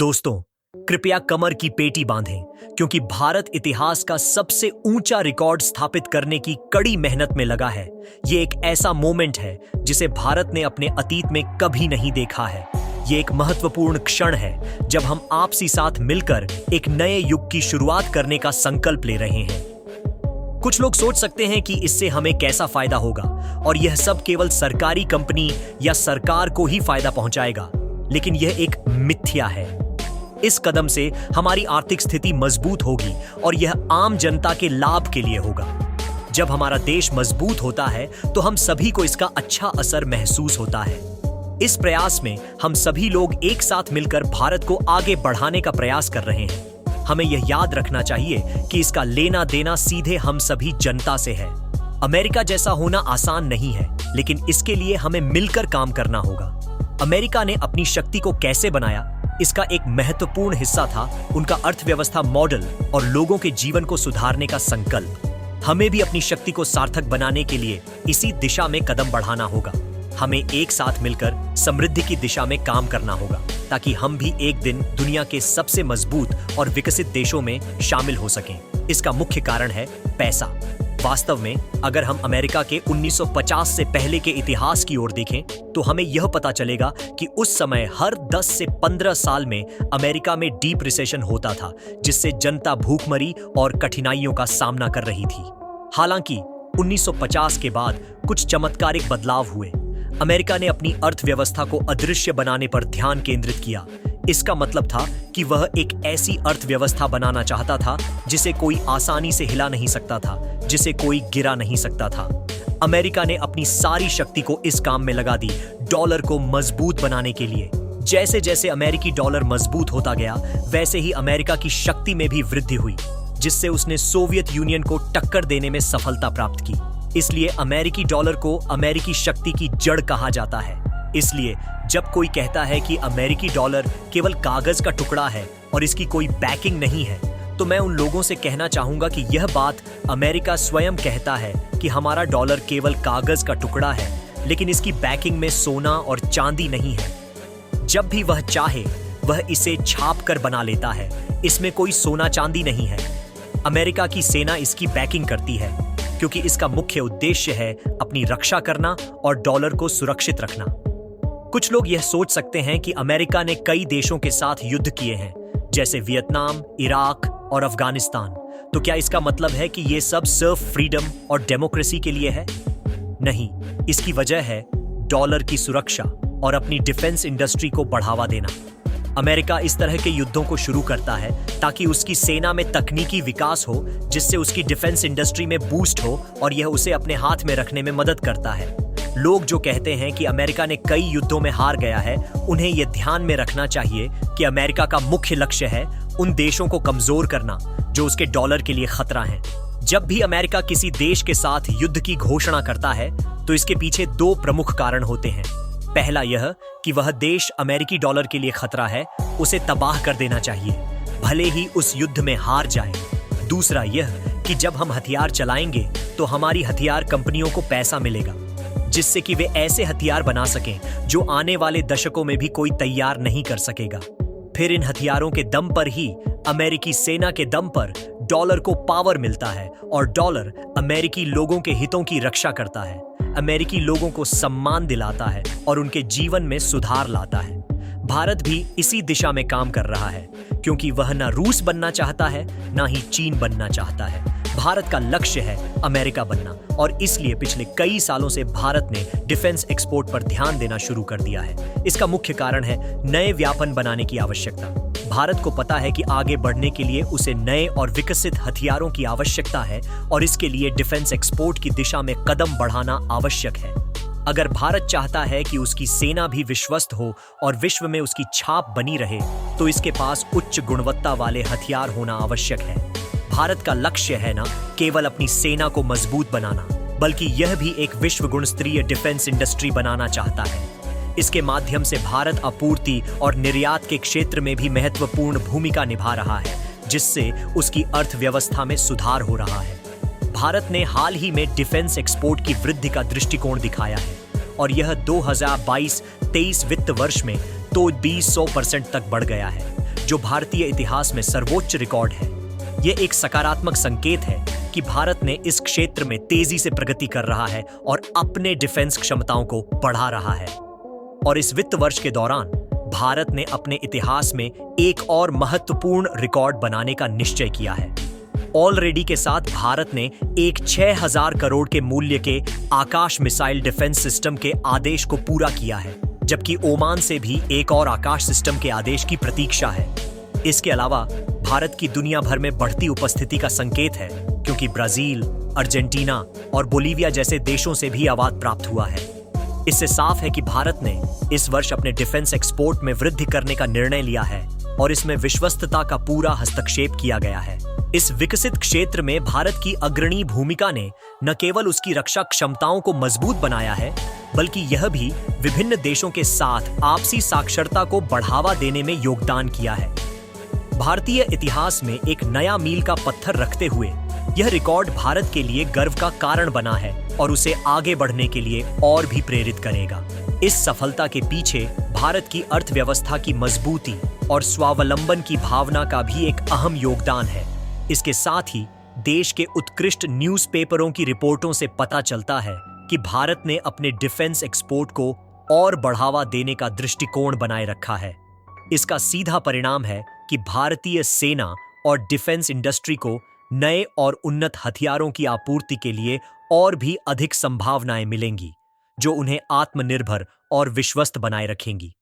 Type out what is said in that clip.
दोस्तों, कृपया कमर की पेटी बांधें क्योंकि भारत इतिहास का सबसे ऊंचा रिकॉर्ड स्थापित करने की कड़ी मेहनत में लगा है। ये एक ऐसा मोमेंट है जिसे भारत ने अपने अतीत में कभी नहीं देखा है। ये एक महत्वपूर्ण क्षण है जब हम आपसी साथ मिलकर एक नए युग की शुरुआत करने का संकल्प ले रहे हैं। कुछ लोग सोच सकते हैं कि इससे हमें कैसा फायदा होगा और यह सब केवल सरकारी कंपनी या सरकार को ही फायदा पहुंचाएगा, लेकिन यह एक मिथ्या है। इस कदम से हमारी आर्थिक स्थिति मजबूत होगी और यह आम जनता के लाभ के लिए होगा। जब हमारा देश मजबूत होता है तो हम सभी को इसका अच्छा असर महसूस होता है। इस प्रयास में हम सभी लोग एक साथ मिलकर भारत को आगे बढ़ाने का प्रयास कर रहे हैं। हमें यह याद रखना चाहिए कि इसका लेना देना सीधे हम सभी जनता से है। अमेरिका जैसा होना आसान नहीं है, लेकिन इसके लिए हमें मिलकर काम करना होगा। अमेरिका ने अपनी शक्ति को कैसे बनाया, इसका एक महत्वपूर्ण हिस्सा था उनका अर्थव्यवस्था मॉडल और लोगों के जीवन को सुधारने का संकल्प। हमें भी अपनी शक्ति को सार्थक बनाने के लिए इसी दिशा में कदम बढ़ाना होगा। हमें एक साथ मिलकर समृद्धि की दिशा में काम करना होगा ताकि हम भी एक दिन दुनिया के सबसे मजबूत और विकसित देशों में शामिल हो सकें। इसका मुख्य कारण है पैसा। वास्तव में अगर हम अमेरिका के 1950 से पहले के इतिहास की ओर देखें तो हमें यह पता चलेगा कि उस समय हर 10 से 15 साल में अमेरिका में डीप रिसेशन होता था, जिससे जनता भूखमरी और कठिनाइयों का सामना कर रही थी। हालांकि 1950 के बाद कुछ चमत्कारिक बदलाव हुए। अमेरिका ने अपनी अर्थव्यवस्था को अदृश्य बनाने पर ध्यान केंद्रित किया। इसका मतलब था कि वह एक ऐसी अर्थव्यवस्था बनाना चाहता था जिसे कोई आसानी से हिला नहीं सकता था, जिसे कोई गिरा नहीं सकता था। अमेरिका ने अपनी सारी शक्ति को इस काम में लगा दी, डॉलर को मजबूत बनाने के लिए। जैसे जैसे अमेरिकी डॉलर मजबूत होता गया, वैसे ही अमेरिका की शक्ति में भी वृद्धि हुई, जिससे उसने सोवियत यूनियन को टक्कर देने में सफलता प्राप्त की। इसलिए अमेरिकी डॉलर को अमेरिकी शक्ति की जड़ कहा जाता है। इसलिए जब कोई कहता है कि अमेरिकी डॉलर केवल कागज का टुकड़ा है और इसकी कोई बैकिंग नहीं है, तो मैं उन लोगों से कहना चाहूंगा कि यह बात अमेरिका स्वयं कहता है कि हमारा डॉलर केवल कागज का टुकड़ा है, लेकिन इसकी बैकिंग में सोना और चांदी नहीं है। जब भी वह चाहे वह इसे छाप कर बना लेता है। इसमें कोई सोना चांदी नहीं है। अमेरिका की सेना इसकी बैकिंग करती है क्योंकि इसका मुख्य उद्देश्य है अपनी रक्षा करना और डॉलर को सुरक्षित रखना। कुछ लोग यह सोच सकते हैं कि अमेरिका ने कई देशों के साथ युद्ध किए हैं, जैसे वियतनाम, इराक और अफगानिस्तान। तो क्या इसका मतलब है कि ये सब सिर्फ फ्रीडम और डेमोक्रेसी के लिए है? नहीं, इसकी वजह है डॉलर की सुरक्षा और अपनी डिफेंस इंडस्ट्री को बढ़ावा देना। अमेरिका इस तरह के युद्धों को शुरू करता है ताकि उसकी सेना में तकनीकी विकास हो, जिससे उसकी डिफेंस इंडस्ट्री में बूस्ट हो और यह उसे अपने हाथ में रखने में मदद करता है। लोग जो कहते हैं कि अमेरिका ने कई युद्धों में हार गया है, उन्हें यह ध्यान में रखना चाहिए कि अमेरिका का मुख्य लक्ष्य है उन देशों को कमजोर करना जो उसके डॉलर के लिए खतरा हैं। जब भी अमेरिका किसी देश के साथ युद्ध की घोषणा करता है तो इसके पीछे दो प्रमुख कारण होते हैं। पहला यह कि वह देश अमेरिकी डॉलर के लिए खतरा है, उसे तबाह कर देना चाहिए, भले ही उस युद्ध में हार जाए। दूसरा यह कि जब हम हथियार चलाएंगे तो हमारी हथियार कंपनियों को पैसा मिलेगा, जिससे कि वे ऐसे हथियार बना सकें जो आने वाले दशकों में भी कोई तैयार नहीं कर सकेगा। फिर इन हथियारों के दम पर ही अमेरिकी सेना के दम पर डॉलर को पावर मिलता है और डॉलर अमेरिकी लोगों के हितों की रक्षा करता है, अमेरिकी लोगों को सम्मान दिलाता है और उनके जीवन में सुधार लाता है। भारत भी इसी दिशा में काम कर रहा है क्योंकि वह न रूस बनना चाहता है, न ही चीन बनना चाहता है। भारत का लक्ष्य है अमेरिका बनना और इसलिए पिछले कई सालों से भारत ने डिफेंस एक्सपोर्ट पर ध्यान देना शुरू कर दिया है। इसका मुख्य कारण है नए व्यापन बनाने की आवश्यकता। भारत को पता है कि आगे बढ़ने के लिए उसे नए और विकसित हथियारों की आवश्यकता है और इसके लिए डिफेंस एक्सपोर्ट की दिशा में कदम बढ़ाना आवश्यक है। अगर भारत चाहता है कि उसकी सेना भी विश्वस्त हो और विश्व में उसकी छाप बनी रहे, तो इसके पास उच्च गुणवत्ता वाले हथियार होना आवश्यक है। भारत का लक्ष्य है न केवल अपनी सेना को मजबूत बनाना, बल्कि यह भी एक विश्व गुण स्तरीय डिफेंस इंडस्ट्री बनाना चाहता है। इसके माध्यम से भारत आपूर्ति और निर्यात के क्षेत्र में भी महत्वपूर्ण भूमिका निभा रहा है, जिससे उसकी अर्थव्यवस्था में सुधार हो रहा है। भारत ने हाल ही में डिफेंस एक्सपोर्ट की वृद्धि का दृष्टिकोण दिखाया है और यह 2022-23 वित्त वर्ष में तो 200% तक बढ़ गया है। जो भारतीय इतिहास में सर्वोच्च रिकॉर्ड है। यह एक सकारात्मक संकेत है कि भारत ने इस क्षेत्र में तेजी से प्रगति कर रहा है और अपने डिफेंस क्षमताओं को बढ़ा रहा है। और इस वित्त वर्ष के दौरान भारत ने अपने इतिहास में एक और महत्वपूर्ण रिकॉर्ड बनाने का निश्चय किया है। ऑलरेडी के साथ भारत ने एक 6,000 करोड़ के मूल्य के आकाश मिसाइल डिफेंस सिस्टम के आदेश को पूरा किया है, जबकि ओमान से भी एक और आकाश सिस्टम के आदेश की प्रतीक्षा है। इसके अलावा भारत की दुनिया भर में बढ़ती उपस्थिति का संकेत है, क्योंकि ब्राजील, अर्जेंटीना और बोलीविया जैसे देशों से भी आवाज प्राप्त हुआ है। इससे साफ है कि भारत ने इस वर्ष अपने डिफेंस एक्सपोर्ट में वृद्धि करने का निर्णय लिया है और इसमें विश्वस्तता का पूरा हस्तक्षेप किया गया है। इस विकसित क्षेत्र में भारत की अग्रणी भूमिका ने न केवल उसकी रक्षा क्षमताओं को मजबूत बनाया है, बल्कि यह भी विभिन्न देशों के साथ आपसी साक्षरता को बढ़ावा देने में योगदान किया है। भारतीय इतिहास में एक नया मील का पत्थर रखते हुए यह रिकॉर्ड भारत के लिए गर्व का कारण बना है और उसे आगे बढ़ने के लिए और भी प्रेरित करेगा। इस सफलता के पीछे भारत की अर्थव्यवस्था की मजबूती और स्वावलंबन की भावना का भी एक अहम योगदान है। इसके साथ ही देश के उत्कृष्ट न्यूज़पेपरों की रिपोर्टों से पता चलता है कि भारत ने अपने डिफेंस एक्सपोर्ट को और बढ़ावा देने का दृष्टिकोण बनाए रखा है। इसका सीधा परिणाम है कि भारतीय सेना और डिफेंस इंडस्ट्री को नए और उन्नत हथियारों की आपूर्ति के लिए और भी अधिक संभावनाएं मिलेंगी, जो उन्हें आत्मनिर्भर और विश्वस्त बनाए रखेंगी।